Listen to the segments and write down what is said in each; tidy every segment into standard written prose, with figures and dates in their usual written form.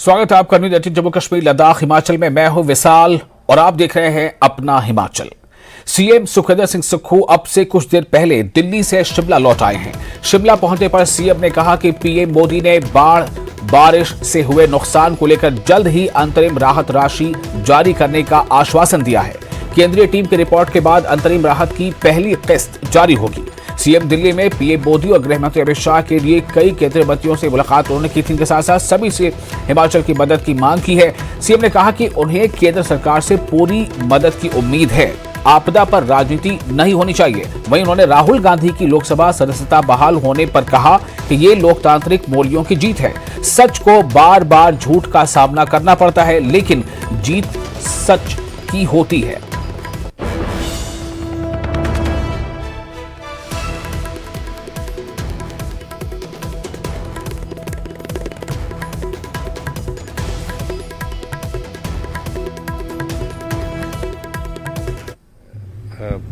स्वागत है आपका न्यूज 18 जम्मू कश्मीर लद्दाख हिमाचल में। मैं हूं विशाल और आप देख रहे हैं अपना हिमाचल। सीएम सुखविंदर सिंह सुक्खू अब से कुछ देर पहले दिल्ली से शिमला लौट आए हैं। शिमला पहुंचने पर सीएम ने कहा कि पीएम मोदी ने बारिश से हुए नुकसान को लेकर जल्द ही अंतरिम राहत राशि जारी करने का आश्वासन दिया है। केंद्रीय टीम की रिपोर्ट के बाद अंतरिम राहत की पहली किस्त जारी होगी। सीएम दिल्ली में पीएम मोदी और गृह मंत्री अमित शाह के लिए कई केंद्रीय मंत्रियों से मुलाकात उन्होंने की थी। इनके साथ साथ सभी से हिमाचल की मदद की मांग की है। सीएम ने कहा कि उन्हें केंद्र सरकार से पूरी मदद की उम्मीद है। आपदा पर राजनीति नहीं होनी चाहिए। वहीं उन्होंने राहुल गांधी की लोकसभा सदस्यता बहाल होने पर कहा कि ये लोकतांत्रिक मूल्यों की जीत है। सच को बार बार झूठ का सामना करना पड़ता है, लेकिन जीत सच की होती है।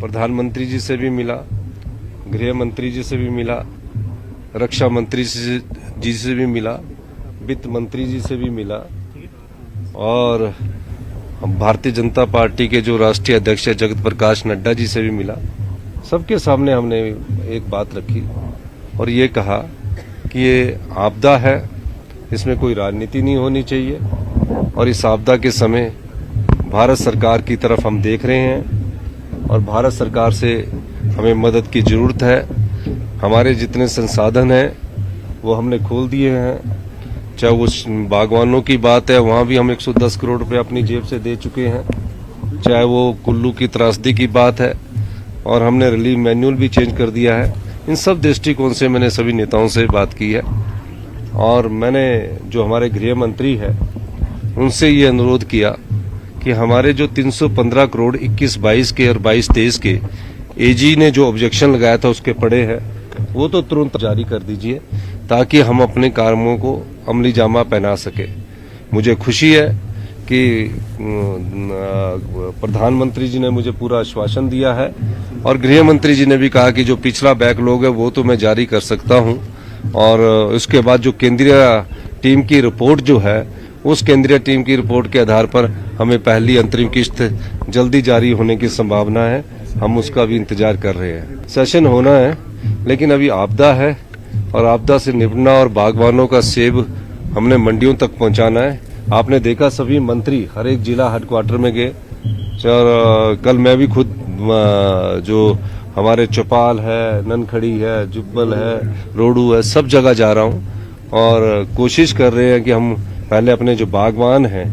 प्रधानमंत्री जी से भी मिला, गृह मंत्री जी से भी मिला, रक्षा मंत्री जी से भी मिला, वित्त मंत्री जी से भी मिला और भारतीय जनता पार्टी के जो राष्ट्रीय अध्यक्ष है जगत प्रकाश नड्डा जी से भी मिला। सबके सामने हमने एक बात रखी और ये कहा कि ये आपदा है, इसमें कोई राजनीति नहीं होनी चाहिए और इस आपदा के समय भारत सरकार की तरफ हम देख रहे हैं और भारत सरकार से हमें मदद की जरूरत है। हमारे जितने संसाधन हैं वो हमने खोल दिए हैं। चाहे वो बागवानों की बात है, वहाँ भी हम 110 करोड़ रुपए अपनी जेब से दे चुके हैं। चाहे वो कुल्लू की त्रासदी की बात है और हमने रिलीफ मैनुअल भी चेंज कर दिया है। इन सब दृष्टिकोण से मैंने सभी नेताओं से बात की है और मैंने जो हमारे गृह मंत्री है उनसे ये अनुरोध किया कि हमारे जो 315 करोड़ 21-22 के और 22-23 के एजी ने जो ऑब्जेक्शन लगाया था उसके पड़े हैं वो तो तुरंत जारी कर दीजिए ताकि हम अपने कामों को अमली जामा पहना सके। मुझे खुशी है कि प्रधानमंत्री जी ने मुझे पूरा आश्वासन दिया है और गृह मंत्री जी ने भी कहा कि जो पिछला बैकलॉग है वो तो मैं जारी कर सकता हूं और उसके बाद जो केंद्रीय टीम की रिपोर्ट जो है उस केंद्रीय टीम की रिपोर्ट के आधार पर हमें पहली अंतरिम किस्त जल्दी जारी होने की संभावना है। हम उसका भी इंतजार कर रहे हैं। सेशन होना है लेकिन अभी आपदा है और आपदा से निपटना और बागवानों का सेब हमने मंडियों तक पहुंचाना है। आपने देखा सभी मंत्री हर एक जिला हेडक्वार्टर में गए और कल मैं भी खुद जो हमारे चौपाल है, ननखड़ी है, जुब्बल है, रोडू है, सब जगह जा रहा हूं और कोशिश कर रहे हैं कि हम पहले अपने जो बागवान हैं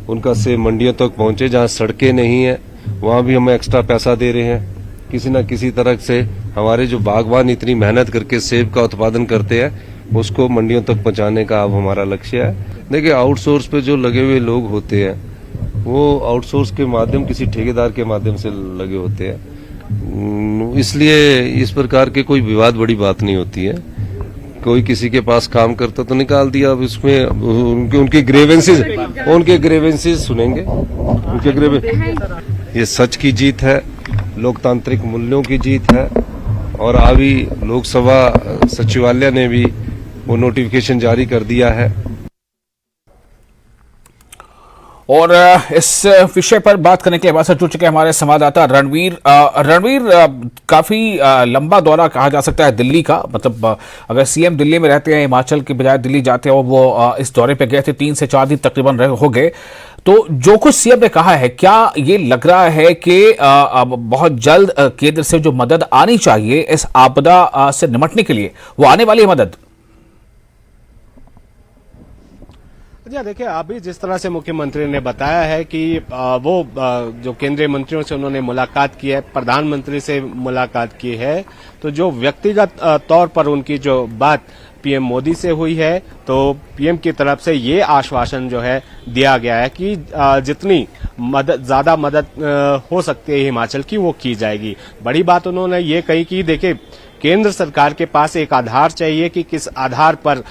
उनका सेब मंडियों तक पहुंचे। जहां सड़कें नहीं है वहां भी हम एक्स्ट्रा पैसा दे रहे हैं। किसी न किसी तरह से हमारे जो बागवान इतनी मेहनत करके सेब का उत्पादन करते हैं उसको मंडियों तक पहुंचाने का अब हमारा लक्ष्य है। देखिए, आउटसोर्स पे जो लगे हुए लोग होते हैं वो आउटसोर्स के माध्यम किसी ठेकेदार के माध्यम से लगे होते हैं, इसलिए इस प्रकार के कोई विवाद बड़ी बात नहीं होती है। कोई किसी के पास काम करता तो निकाल दिया, अब इसमें उनके ग्रेवेंसेस सुनेंगे। ये सच की जीत है, लोकतांत्रिक मूल्यों की जीत है और अभी लोकसभा सचिवालय ने भी वो नोटिफिकेशन जारी कर दिया है। और इस विषय पर बात करने के लिए हमारे साथ जुड़ चुके हमारे संवाददाता रणवीर। काफी लंबा दौरा कहा जा सकता है दिल्ली का। मतलब अगर सीएम दिल्ली में रहते हैं, हिमाचल की बजाय दिल्ली जाते हैं और वो इस दौरे पे गए थे, 3 से 4 दिन तकरीबन हो गए। तो जो कुछ सीएम ने कहा है, क्या ये लग रहा है कि बहुत जल्द केंद्र से जो मदद आनी चाहिए इस आपदा से निपटने के लिए वो आने वाली है मदद? जी देखिए, अभी जिस तरह से मुख्यमंत्री ने बताया है कि वो जो केंद्रीय मंत्रियों से उन्होंने मुलाकात की है, प्रधानमंत्री से मुलाकात की है, तो जो व्यक्तिगत तौर पर उनकी जो बात पीएम मोदी से हुई है तो पीएम की तरफ से ये आश्वासन जो है दिया गया है कि जितनी ज्यादा मदद हो सकती है हिमाचल की वो की जाएगी। बड़ी बात उन्होंने ये कही कि देखिए केंद्र सरकार के पास एक आधार चाहिए कि किस आधार पर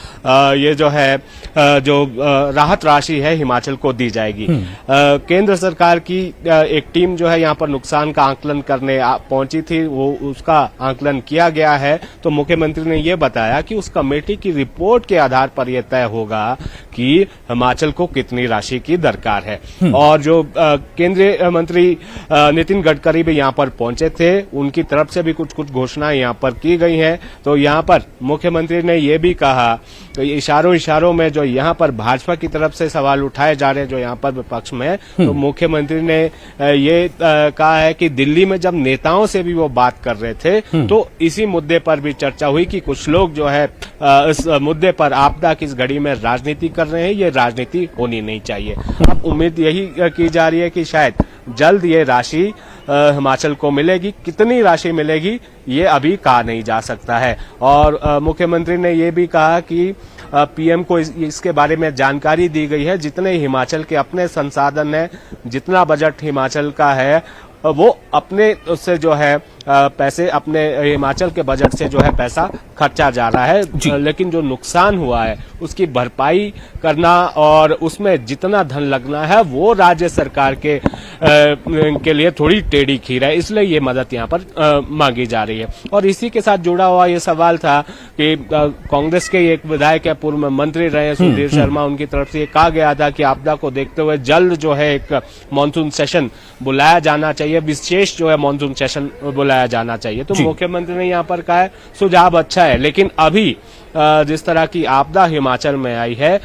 ये जो है जो राहत राशि है हिमाचल को दी जाएगी। केंद्र सरकार की एक टीम जो है यहाँ पर नुकसान का आंकलन करने पहुंची थी, वो उसका आंकलन किया गया है। तो मुख्यमंत्री ने ये बताया कि उस कमेटी की रिपोर्ट के आधार पर यह तय होगा कि हिमाचल को कितनी राशि की दरकार है। और जो केंद्रीय मंत्री नितिन गडकरी भी यहाँ पर पहुंचे थे, उनकी तरफ से भी कुछ घोषणाएं यहाँ पर की गई हैं। तो यहाँ पर मुख्यमंत्री ने ये भी कहा, तो इशारों में जो यहाँ पर भाजपा की तरफ से सवाल उठाए जा रहे हैं, जो यहाँ पर विपक्ष में, तो मुख्यमंत्री ने ये कहा है कि दिल्ली में जब नेताओं से भी वो बात कर रहे थे तो इसी मुद्दे पर भी चर्चा हुई कि कुछ लोग जो है इस मुद्दे पर आपदा की इस घड़ी में राजनीति कर रहे हैं, ये राजनीति होनी नहीं चाहिए। अब उम्मीद यही की जा रही है कि शायद जल्द ये राशि हिमाचल को मिलेगी। कितनी राशि मिलेगी ये अभी कहा नहीं जा सकता है। और मुख्यमंत्री ने ये भी कहा कि पीएम को इसके बारे में जानकारी दी गई है, जितने हिमाचल के अपने संसाधन है, जितना बजट हिमाचल का है, वो अपने उससे जो है पैसे अपने हिमाचल के बजट से जो है पैसा खर्चा जा रहा है, लेकिन जो नुकसान हुआ है उसकी भरपाई करना और उसमें जितना धन लगना है वो राज्य सरकार के लिए थोड़ी टेढ़ी खीर है, इसलिए ये मदद यहाँ पर मांगी जा रही है। और इसी के साथ जुड़ा हुआ ये सवाल था कि कांग्रेस के एक विधायक है, पूर्व मंत्री रहे सुधीर शर्मा, उनकी तरफ से कहा गया था कि आपदा को देखते हुए जल्द जो है एक मानसून सेशन बुलाया जाना चाहिए, विशेष जो है मानसून सेशन बुलाया जाना चाहिए। तो मुख्यमंत्री ने यहाँ पर कहा है सुझाव अच्छा है, लेकिन अभी जिस तरह की आपदा हिमाचल में आई है,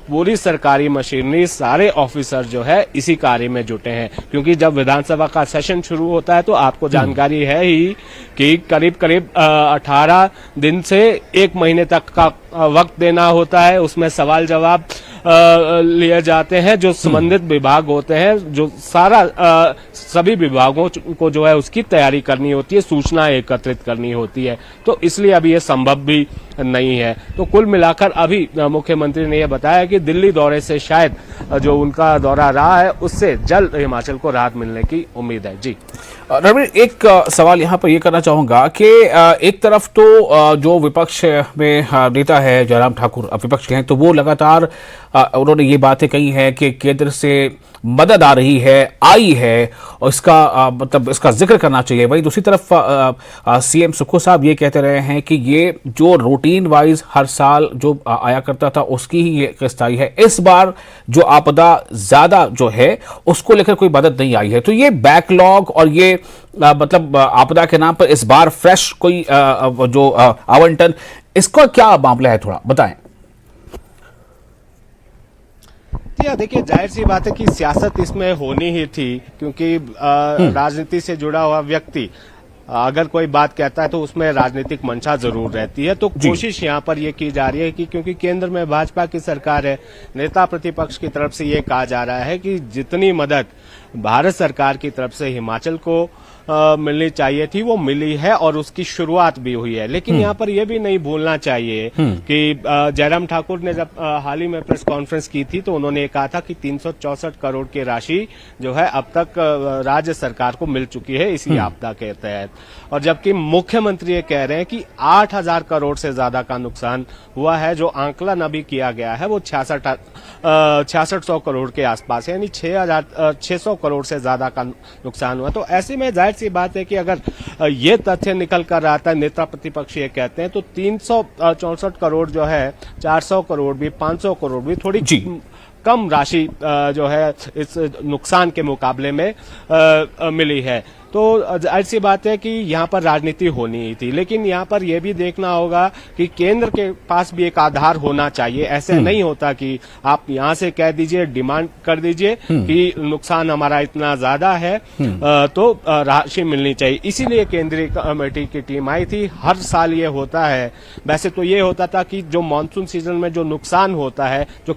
पूरी सरकारी मशीनरी, सारे ऑफिसर जो है इसी कार्य में जुटे हैं। क्योंकि जब विधानसभा का सेशन शुरू होता है तो आपको जानकारी है ही कि करीब 18 दिन से 1 महीने तक का वक्त देना होता है, उसमें सवाल जवाब लिए जाते हैं, जो संबंधित विभाग होते हैं, जो सभी विभागों को जो है उसकी तैयारी करनी होती है, सूचना एकत्रित करनी होती है। तो इसलिए अभी ये संभव भी नहीं है। तो कुल मिलाकर अभी मुख्यमंत्री ने यह बताया कि दिल्ली दौरे से शायद जो उनका दौरा रहा है उससे जल्द हिमाचल को राहत मिलने की उम्मीद है। जी रविंद्र, एक सवाल यहाँ पर यह करना चाहूंगा कि एक तरफ तो जो विपक्ष में नेता है जयराम ठाकुर, विपक्ष के हैं, तो वो लगातार उन्होंने ये बातें कही हैं कि केंद्र से मदद आ रही है, आई है, और इसका मतलब इसका जिक्र करना चाहिए। वहीं दूसरी तरफ सीएम सुक्खू साहब ये कहते रहे हैं कि ये जो रूटीन वाइज हर साल जो आया करता था उसकी ही ये किस्त आई है, इस बार जो आपदा ज्यादा जो है उसको लेकर कोई मदद नहीं आई है। तो ये बैकलॉग और ये मतलब आपदा के नाम पर इस बार फ्रेश कोई जो आवंटन, इसका क्या मामला है, थोड़ा बताएं। देखिए, जाहिर सी बात है कि सियासत इसमें होनी ही थी, क्योंकि राजनीति से जुड़ा हुआ व्यक्ति अगर कोई बात कहता है तो उसमें राजनीतिक मंशा जरूर रहती है। तो कोशिश यहाँ पर ये की जा रही है कि क्योंकि केंद्र में भाजपा की सरकार है, नेता प्रतिपक्ष की तरफ से ये कहा जा रहा है कि जितनी मदद भारत सरकार की तरफ से हिमाचल को मिलनी चाहिए थी वो मिली है और उसकी शुरुआत भी हुई है। लेकिन यहाँ पर यह भी नहीं भूलना चाहिए कि जयराम ठाकुर ने जब हाल ही में प्रेस कॉन्फ्रेंस की थी तो उन्होंने कहा था कि 364 करोड़ की राशि जो है अब तक राज्य सरकार को मिल चुकी है इसी आपदा के तहत। और जबकि मुख्यमंत्री ये कह रहे हैं कि 8,000 करोड़ से ज्यादा का नुकसान हुआ है। जो आंकलन अभी किया गया है वो 6600 करोड़ के आसपास है, यानी 600 करोड़ से ज्यादा का नुकसान हुआ। तो ऐसे में जाहिर सी बात है कि अगर ये तथ्य निकल कर आता है, नेता प्रतिपक्ष ये कहते हैं, तो 364 करोड़ जो है 400 करोड़ भी 500 करोड़ भी थोड़ी कम राशि जो है इस नुकसान के मुकाबले में मिली है। तो जाहिर सी बात है कि यहाँ पर राजनीति होनी ही थी। लेकिन यहाँ पर यह भी देखना होगा कि केंद्र के पास भी एक आधार होना चाहिए। ऐसे नहीं होता कि आप यहाँ से कह दीजिए, डिमांड कर दीजिए कि नुकसान हमारा इतना ज्यादा है तो राशि मिलनी चाहिए। इसीलिए केंद्रीय कमेटी की टीम आई थी। हर साल ये होता है। वैसे तो ये होता था कि जो मानसून सीजन में जो नुकसान होता है, जो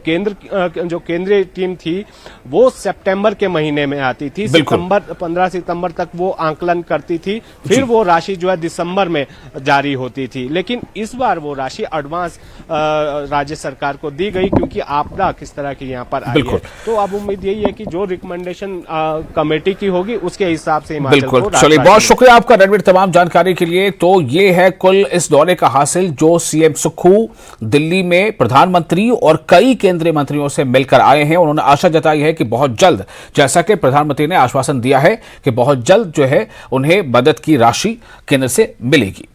केंद्रीय टीम थी वो सितंबर के महीने में आती थी। 15 सितंबर तक वो आंकलन करती थी, फिर वो राशि जो है दिसंबर में जारी होती थी। लेकिन इस बार वो राशि एडवांस राज्य सरकार को दी गई, क्योंकि आपदा किस तरह की यहाँ पर आई है। तो अब उम्मीद यही है कि जो रिकमेंडेशन कमेटी की होगी उसके हिसाब से बिल्कुल। चलिए, बहुत शुक्रिया आपका रणवीर तमाम जानकारी के लिए। तो ये है कुल इस दौरे का हासिल जो सीएम सुक्खू दिल्ली में प्रधानमंत्री और कई केंद्रीय मंत्रियों से मिलकर आए हैं। उन्होंने आशा जताई है कि बहुत जल्द, जैसा कि प्रधानमंत्री ने आश्वासन दिया है कि बहुत जल्द जो है उन्हें मदद की राशि केंद्र से मिलेगी।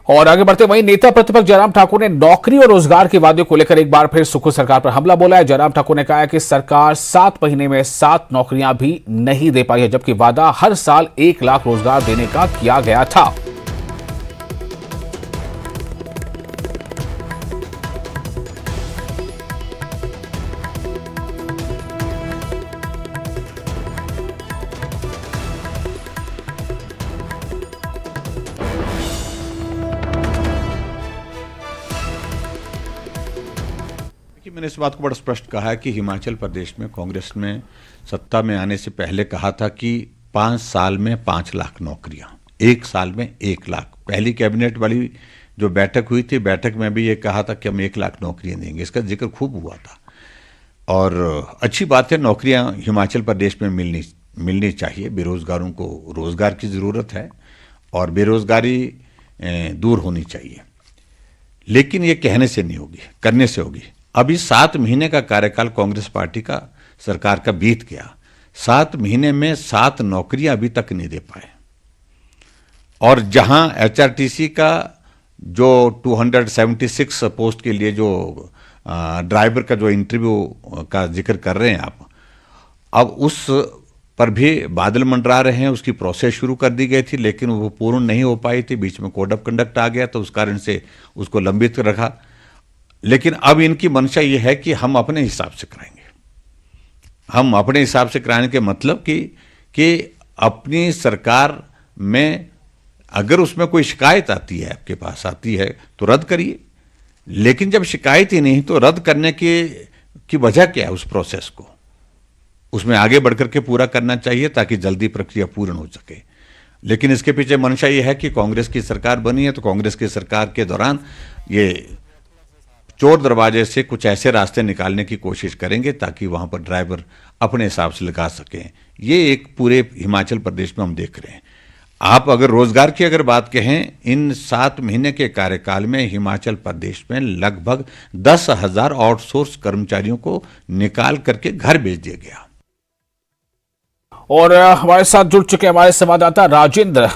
और आगे बढ़ते वहीं नेता प्रतिपक्ष जयराम ठाकुर ने नौकरी और रोजगार के वादे को लेकर एक बार फिर सुक्खू सरकार पर हमला बोला है। जयराम ठाकुर ने कहा है कि सरकार 7 महीने में 7 नौकरियां भी नहीं दे पाई है, जबकि वादा हर साल 1 लाख रोजगार देने का किया गया था। मैंने इस बात को बड़ा स्पष्ट कहा है कि हिमाचल प्रदेश में कांग्रेस में सत्ता में आने से पहले कहा था कि 5 साल में 5 लाख नौकरियां, 1 साल में 1 लाख। पहली कैबिनेट वाली जो बैठक हुई थी, बैठक में भी ये कहा था कि हम 1 लाख नौकरियां देंगे। इसका जिक्र खूब हुआ था और अच्छी बात है, नौकरियां हिमाचल प्रदेश में मिलनी चाहिए। बेरोजगारों को रोजगार की ज़रूरत है और बेरोजगारी दूर होनी चाहिए, लेकिन ये कहने से नहीं होगी, करने से होगी। अभी 7 महीने का कार्यकाल कांग्रेस पार्टी का सरकार का बीत गया, 7 महीने में 7 नौकरियां अभी तक नहीं दे पाए। और जहां एचआरटीसी का जो 276 पोस्ट के लिए जो ड्राइवर का जो इंटरव्यू का जिक्र कर रहे हैं आप, अब उस पर भी बादल मंडरा रहे हैं। उसकी प्रोसेस शुरू कर दी गई थी, लेकिन वो पूर्ण नहीं हो पाई थी। बीच में कोड ऑफ कंडक्ट आ गया, तो उस कारण से उसको लंबित रखा। लेकिन अब इनकी मंशा ये है कि हम अपने हिसाब से कराएंगे। हम अपने हिसाब से कराने के मतलब कि अपनी सरकार में अगर उसमें कोई शिकायत आती है, आपके पास आती है, तो रद्द करिए। लेकिन जब शिकायत ही नहीं, तो रद्द करने की वजह क्या है? उस प्रोसेस को उसमें आगे बढ़कर के पूरा करना चाहिए ताकि जल्दी प्रक्रिया पूर्ण हो सके। लेकिन इसके पीछे मंशा यह है कि कांग्रेस की सरकार बनी है, तो कांग्रेस की सरकार के दौरान ये चोर दरवाजे से कुछ ऐसे रास्ते निकालने की कोशिश करेंगे ताकि वहां पर ड्राइवर अपने हिसाब से लगा सकें। ये एक पूरे हिमाचल प्रदेश में हम देख रहे हैं। आप अगर रोजगार की अगर बात कहें, इन 7 महीने के कार्यकाल में हिमाचल प्रदेश में लगभग 10,000 आउटसोर्स कर्मचारियों को निकाल करके घर भेज दिया गया। और हमारे साथ जुड़ चुके हमारे संवाददाता राजेंद्र।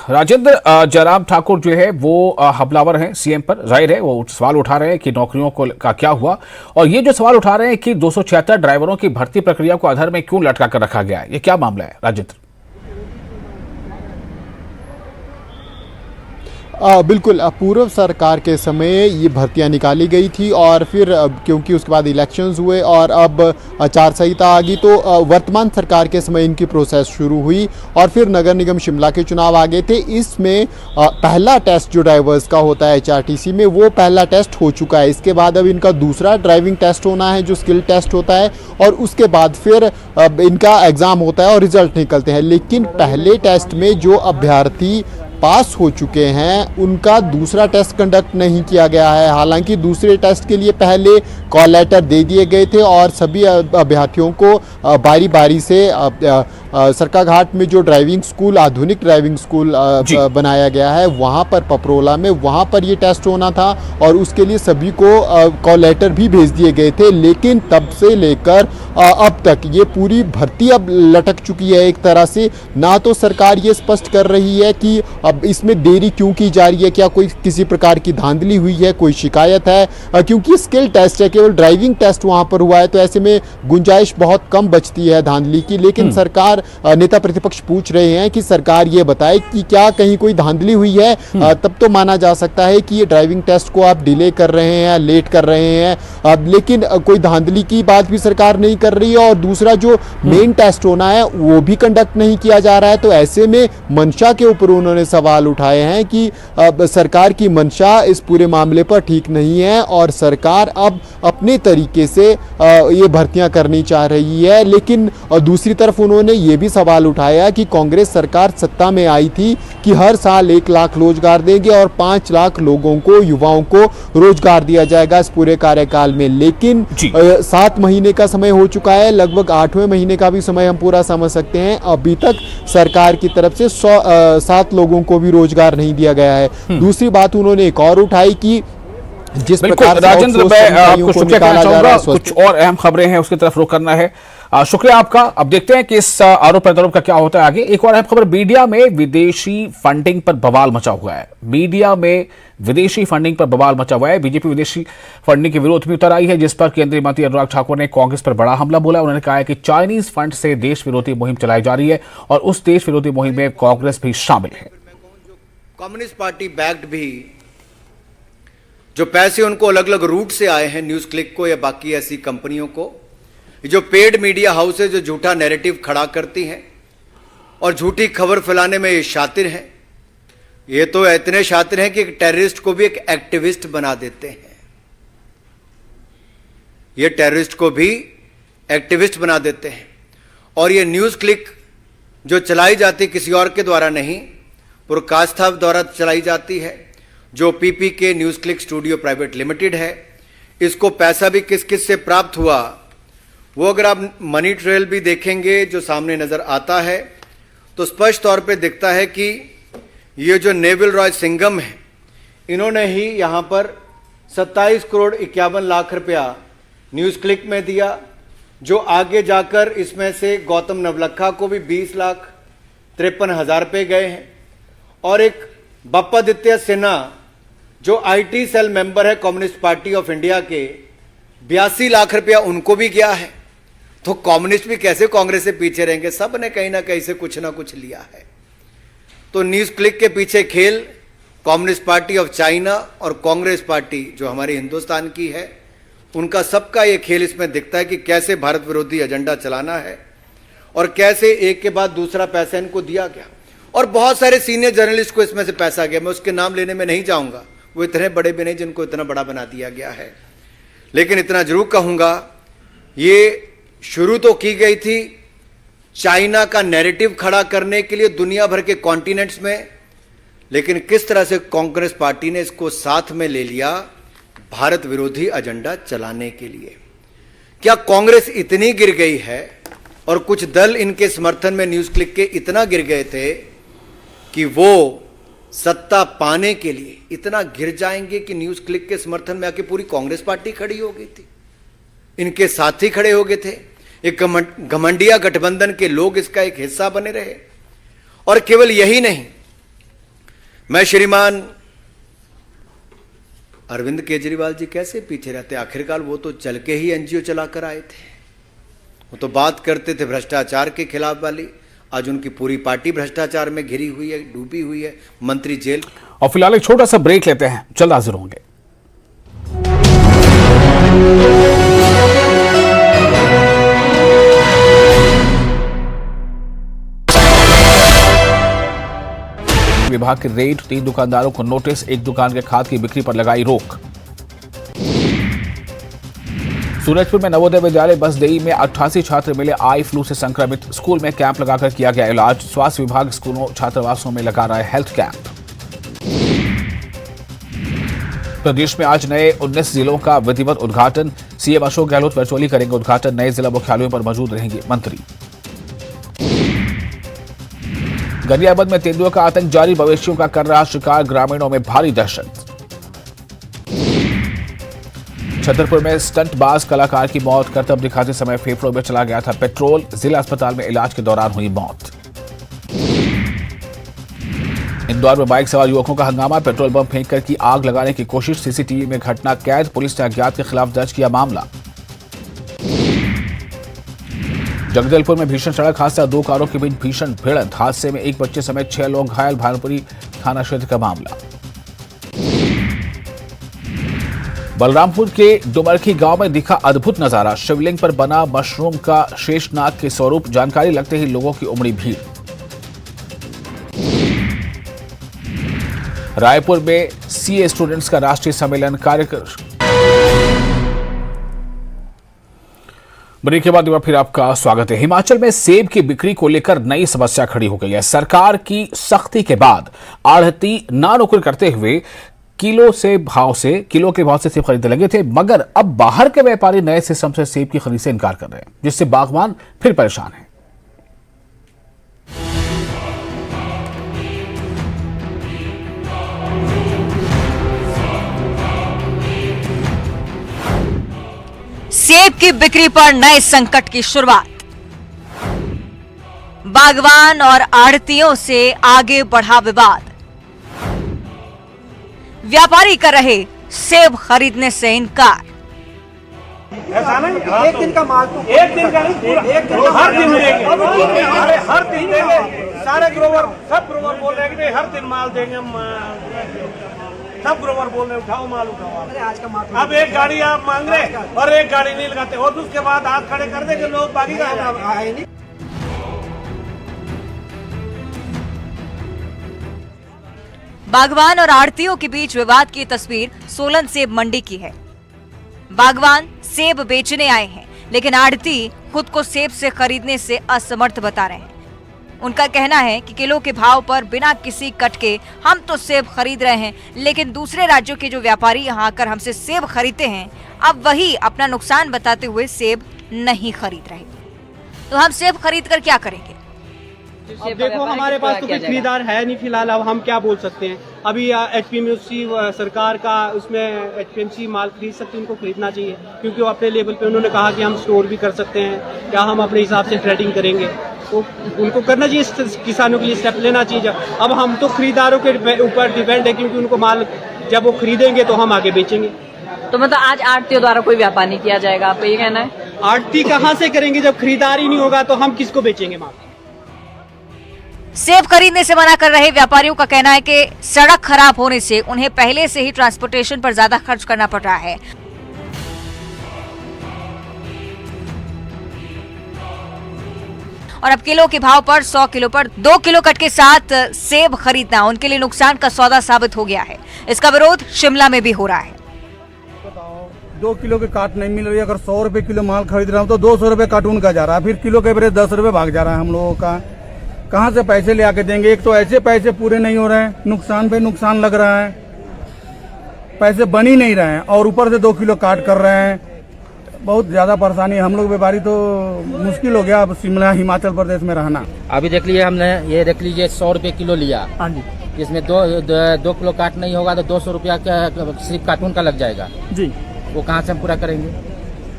जयराम ठाकुर जो है वो हमलावर हैं सीएम पर, जाहिर है वो सवाल उठा रहे हैं कि नौकरियों का क्या हुआ, और ये जो सवाल उठा रहे हैं कि 276 ड्राइवरों की भर्ती प्रक्रिया को आधार में क्यों लटका कर रखा गया है, ये क्या मामला है राजेंद्र? बिल्कुल, पूर्व सरकार के समय ये भर्तियां निकाली गई थी और फिर क्योंकि उसके बाद इलेक्शंस हुए और अब आचार संहिता आ गई, तो वर्तमान सरकार के समय इनकी प्रोसेस शुरू हुई और फिर नगर निगम शिमला के चुनाव आ गए थे। इसमें पहला टेस्ट जो ड्राइवर्स का होता है एचआरटीसी में, वो पहला टेस्ट हो चुका है। इसके बाद अब इनका दूसरा ड्राइविंग टेस्ट होना है जो स्किल टेस्ट होता है, और उसके बाद फिर इनका एग्ज़ाम होता है और रिजल्ट निकलते हैं। लेकिन पहले टेस्ट में जो अभ्यर्थी पास हो चुके हैं उनका दूसरा टेस्ट कंडक्ट नहीं किया गया है। हालांकि दूसरे टेस्ट के लिए पहले कॉल लेटर दे दिए गए थे और सभी अभ्यर्थियों को बारी बारी से सरकाघाट में जो ड्राइविंग स्कूल, आधुनिक ड्राइविंग स्कूल बनाया गया है, वहां पर पपरोला में, वहां पर ये टेस्ट होना था और उसके लिए सभी को कॉल लेटर भी भेज दिए गए थे। लेकिन तब से लेकर अब तक ये पूरी भर्ती अब लटक चुकी है एक तरह से। ना तो सरकार ये स्पष्ट कर रही है कि अब इसमें देरी क्यों की जा रही है, क्या कोई किसी प्रकार की धांधली हुई है, कोई शिकायत है, क्योंकि स्किल टेस्ट है, केवल ड्राइविंग टेस्ट वहां पर हुआ है, तो ऐसे में गुंजाइश बहुत कम बचती है धांधली की। लेकिन सरकार, नेता प्रतिपक्ष पूछ रहे हैं कि सरकार ये बताए कि क्या कहीं कोई धांधली हुई है, तब तो माना जा सकता है कि ये ड्राइविंग टेस्ट को आप डिले कर रहे हैं, लेट कर रहे हैं। लेकिन कोई धांधली की बात भी सरकार नहीं कर रही है और दूसरा जो मेन टेस्ट होना है वो भी कंडक्ट नहीं किया जा रहा है। तो ऐसे में मंशा के ऊपर उन्होंने सवाल उठाए हैं कि सरकार की मंशा इस पूरे मामले पर ठीक नहीं है और सरकार अब अपने तरीके से ये भर्तियां करनी चाह रही है। लेकिन दूसरी तरफ उन्होंने ये भी सवाल उठाया कि कांग्रेस सरकार सत्ता में आई थी कि हर साल 1 लाख रोजगार देंगे और 5 लाख लोगों को, युवाओं को रोजगार दिया जाएगा इस पूरे कार्यकाल में। लेकिन 7 महीने का समय हो चुका है, लगभग 8वें महीने का भी समय हम पूरा समझ सकते हैं, अभी तक सरकार की तरफ से 7 लोगों को भी रोजगार नहीं दिया गया है। दूसरी बात उन्होंने एक और उठाई कि जिस प्रकार राजेंद्र, मैं आपको शुक्रिया कहना चाहूंगा। कुछ और अहम खबरें हैं, उसकी तरफ रुख करना है। शुक्रिया आपका। अब देखते हैं कि इस आरोप प्रत्यारोप का क्या होता है आगे। एक और अहम खबर, मीडिया में विदेशी फंडिंग पर बवाल मचा हुआ है। मीडिया में विदेशी फंडिंग पर बवाल मचा हुआ है। बीजेपी विदेशी फंडिंग के विरोध में उतर आई है, जिस पर केंद्रीय मंत्री अनुराग ठाकुर ने कांग्रेस पर बड़ा हमला बोला। उन्होंने कहा है कि चाइनीज फंड से देश विरोधी मुहिम चलाई जा रही है और उस देश विरोधी मुहिम में कांग्रेस भी शामिल है। कम्युनिस्ट पार्टी बैक्ड भी जो पैसे उनको अलग अलग रूट से आए हैं, न्यूज क्लिक को या बाकी ऐसी कंपनियों को, जो पेड मीडिया हाउसेज जो झूठा नैरेटिव खड़ा करती हैं और झूठी खबर फैलाने में ये शातिर हैं। ये तो इतने शातिर हैं कि एक टेररिस्ट को भी एक एक्टिविस्ट बना देते हैं। ये टेररिस्ट को भी एक्टिविस्ट बना देते हैं। और ये न्यूज क्लिक जो चलाई जाती किसी और के द्वारा नहीं, पुरकास्था द्वारा चलाई जाती है, जो PPK news click studio private limited है। इसको पैसा भी किस किस से प्राप्त हुआ, वो अगर आप मनी ट्रेल भी देखेंगे जो सामने नजर आता है, तो स्पष्ट तौर पे दिखता है कि ये जो नेविल रॉय सिंघम है, इन्होंने ही यहां पर 27 करोड़ 51 लाख रुपया न्यूज क्लिक में दिया, जो आगे जाकर इसमें से गौतम नवलखा को भी 20,53,000 रुपये गए हैं। और एक बप्पादित्य सिन्हा जो आईटी सेल मेंबर है कम्युनिस्ट पार्टी ऑफ इंडिया के, 82 लाख रुपया उनको भी गया है। तो कम्युनिस्ट भी कैसे कांग्रेस से पीछे रहेंगे, सब ने कहीं ना कहीं से कुछ ना कुछ लिया है। तो न्यूज क्लिक के पीछे खेल कम्युनिस्ट पार्टी ऑफ चाइना और कांग्रेस पार्टी जो हमारी हिंदुस्तान की है, उनका सबका ये खेल इसमें दिखता है कि कैसे भारत विरोधी एजेंडा चलाना है और कैसे एक के बाद दूसरा पैसा इनको दिया गया। और बहुत सारे सीनियर जर्नलिस्ट को इसमें से पैसा गया, मैं उसके नाम लेने में नहीं जाऊंगा, वो इतने बड़े भी नहीं जिनको इतना बड़ा बना दिया गया है। लेकिन इतना जरूर कहूंगा, ये शुरू तो की गई थी चाइना का नैरेटिव खड़ा करने के लिए दुनिया भर के कॉन्टिनेंट्स में, लेकिन किस तरह से कांग्रेस पार्टी ने इसको साथ में ले लिया भारत विरोधी एजेंडा चलाने के लिए। क्या कांग्रेस इतनी गिर गई है और कुछ दल इनके समर्थन में न्यूज क्लिक के इतना गिर गए थे कि वो सत्ता पाने के लिए इतना गिर जाएंगे कि न्यूज क्लिक के समर्थन में आके पूरी कांग्रेस पार्टी खड़ी हो गई थी, इनके साथी खड़े हो गए थे, एक घमंडिया गठबंधन के लोग इसका एक हिस्सा बने रहे। और केवल यही नहीं, मैं श्रीमान अरविंद केजरीवाल जी कैसे पीछे रहते, आखिरकार वो तो चल के ही एनजीओ चलाकर आए थे, वो तो बात करते थे भ्रष्टाचार के खिलाफ वाली, आज उनकी पूरी पार्टी भ्रष्टाचार में घिरी हुई है, डूबी हुई है, मंत्री जेल। और फिलहाल एक छोटा सा ब्रेक लेते हैं, जल्द हाजिर होंगे। विभाग के रेड, 3 दुकानदारों को नोटिस, एक दुकान के खाद की बिक्री पर लगाई रोक। सूरजपुर में नवोदय विद्यालय बसदेई में 88 छात्र मिले आई फ्लू से संक्रमित, स्कूल में कैंप लगाकर किया गया इलाज। स्वास्थ्य विभाग स्कूलों छात्रावासों में लगा रहा है हेल्थ कैंप। प्रदेश में आज नए 19 जिलों का विधिवत उद्घाटन, सीएम अशोक गहलोत वर्चुअली करेंगे उद्घाटन। नए जिला मुख्यालयों पर मौजूद रहेंगे मंत्री। गरियाबंद में तेंदुआ का आतंक जारी, मवेशियों का कर रहा शिकार, ग्रामीणों में भारी दहशत। छतरपुर में स्टंटबाज कलाकार की मौत, करतब दिखाते समय फेफड़ों में चला गया था पेट्रोल, जिला अस्पताल में इलाज के दौरान हुई मौत। इंदौर में बाइक सवार युवकों का हंगामा, पेट्रोल बम फेंककर की आग लगाने की कोशिश, सीसीटीवी में घटना कैद, पुलिस ने अज्ञात के खिलाफ दर्ज किया मामला। जगदलपुर में भीषण सड़क हादसा, 2 कारों के बीच भीषण भिड़ंत, हादसे में 1 बच्चे समेत 6 लोग घायल, भानुपुरी थाना क्षेत्र का मामला। बलरामपुर के डुमरखी गांव में दिखा अद्भुत नजारा, शिवलिंग पर बना मशरूम का शेषनाग के स्वरूप, जानकारी लगते ही लोगों की उमड़ी भीड़। रायपुर में सीए स्टूडेंट्स का राष्ट्रीय सम्मेलन कार्यक्रम। ब्रेक के बाद एक बार फिर आपका स्वागत है। हिमाचल में सेब की बिक्री को लेकर नई समस्या खड़ी हो गई है। सरकार की सख्ती के बाद आढ़ती ना नुक्कड़ करते हुए किलो के भाव से सेब खरीदने लगे थे, मगर अब बाहर के व्यापारी नए सिस्टम से सेब की खरीद से इनकार कर रहे हैं, जिससे बागवान फिर परेशान है। सेब की बिक्री पर नए संकट की शुरुआत। बागवान और आढ़तियों से आगे बढ़ा विवाद। व्यापारी कर रहे सेब खरीदने से इनकार। ऐसा नहीं, एक दिन का माल तो एक दिन का नहीं, पूरा एक दिन हर दिन देंगे। अरे हर दिन देंगे। सारे ग्रोवर सब ग्रोवर बोल रहे हैं कि हर दिन माल देंगे हम। सब ग्रोवर बोल रहे उठाओ माल उठाओ। अरे आज का माल अब एक गाड़ी आप मांग रहे और एक गाड़ी नहीं लगाते और उसके बाद हाथ खड़े कर देंगे लोग, बाकी का आए नहीं। बागवान और आढ़तियों के बीच विवाद की तस्वीर सोलन सेब मंडी की है। बागवान सेब बेचने आए हैं, लेकिन आढ़ती खुद को सेब से खरीदने से असमर्थ बता रहे हैं। उनका कहना है कि किलो के भाव पर बिना किसी कट के हम तो सेब खरीद रहे हैं, लेकिन दूसरे राज्यों के जो व्यापारी यहाँ आकर हमसे सेब खरीदते हैं, अब वही अपना नुकसान बताते हुए सेब नहीं खरीद रहे। तो हम सेब खरीद कर क्या करेंगे? अब देखो हमारे पास तो कोई खरीदार है नहीं फिलहाल, अब हम क्या बोल सकते हैं। अभी एचपीएमसी सरकार का उसमें एचपीएमसी माल खरीद सकते हैं, उनको खरीदना चाहिए, क्योंकि वो अपने लेवल पे उन्होंने कहा कि हम स्टोर भी कर सकते हैं, क्या हम अपने हिसाब से ट्रेडिंग करेंगे, तो उनको करना चाहिए, किसानों के लिए स्टेप लेना चाहिए। अब हम तो खरीदारों के ऊपर डिपेंड है, क्योंकि उनको माल जब वो खरीदेंगे तो हम आगे बेचेंगे। तो मतलब आज आढ़तियों द्वारा कोई व्यापार नहीं किया जाएगा, आपको ये कहना है? आढ़ती कहाँ से करेंगे जब खरीदार ही नहीं होगा, तो हम किसको बेचेंगे माल? सेब खरीदने से मना कर रहे व्यापारियों का कहना है कि सड़क खराब होने से उन्हें पहले से ही ट्रांसपोर्टेशन पर ज्यादा खर्च करना पड़ रहा है। और अब किलो के भाव पर 100 किलो पर 2 किलो कट के साथ सेब खरीदना उनके लिए नुकसान का सौदा साबित हो गया है। इसका विरोध शिमला में भी हो रहा है। 2 किलो के काट नहीं मिल रही है। अगर 100 रुपए किलो माल खरीद रहा हूँ तो 200 रुपए कार्टून का जा रहा है, फिर किलो के एवरेज 10 रुपए भाग जा रहा है हम लोगों का। कहाँ से पैसे ले आके देंगे? एक तो ऐसे पैसे पूरे नहीं हो रहे हैं, नुकसान पे नुकसान लग रहा है, पैसे बन ही नहीं रहे हैं, और ऊपर से 2 किलो काट कर रहे हैं। बहुत ज्यादा परेशानी है। हम लोग व्यापारी तो मुश्किल हो गया अब शिमला हिमाचल प्रदेश में रहना। अभी देख लीजिए, हमने ये देख लीजिए 100 रुपए किलो लिया, जिसमें 2 किलो काट नहीं होगा तो 200 रुपया सिर्फ कार्टून का लग जाएगा जी। वो कहाँ से हम पूरा करेंगे?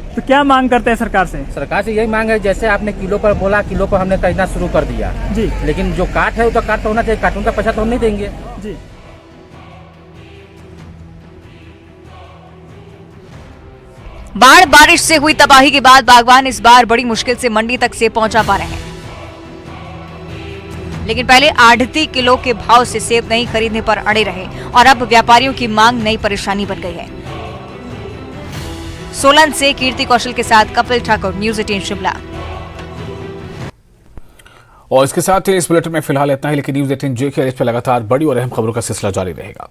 तो क्या मांग करते हैं सरकार से? सरकार से यही मांग है, जैसे आपने किलो पर बोला, किलो पर हमने खरीदना शुरू कर दिया जी, लेकिन जो काट है वो तो काट तो होना चाहिए, कार्टून का पैसा तो हम नहीं देंगे जी। बाढ़ बारिश से हुई तबाही के बाद बागवान इस बार बड़ी मुश्किल से मंडी तक से पहुंचा पा रहे हैं, लेकिन पहले आढ़ती किलो के भाव से सेब नहीं खरीदने पर अड़े रहे और अब व्यापारियों की मांग नई परेशानी बन गई है। सोलन से कीर्ति कौशल के साथ कपिल ठाकुर, न्यूज़ 18 शिमला। और इसके साथ ही इस बुलेटिन में फिलहाल इतना ही, लेकिन न्यूज़ 18 जे के इस पर लगातार बड़ी और अहम खबरों का सिलसिला जारी रहेगा।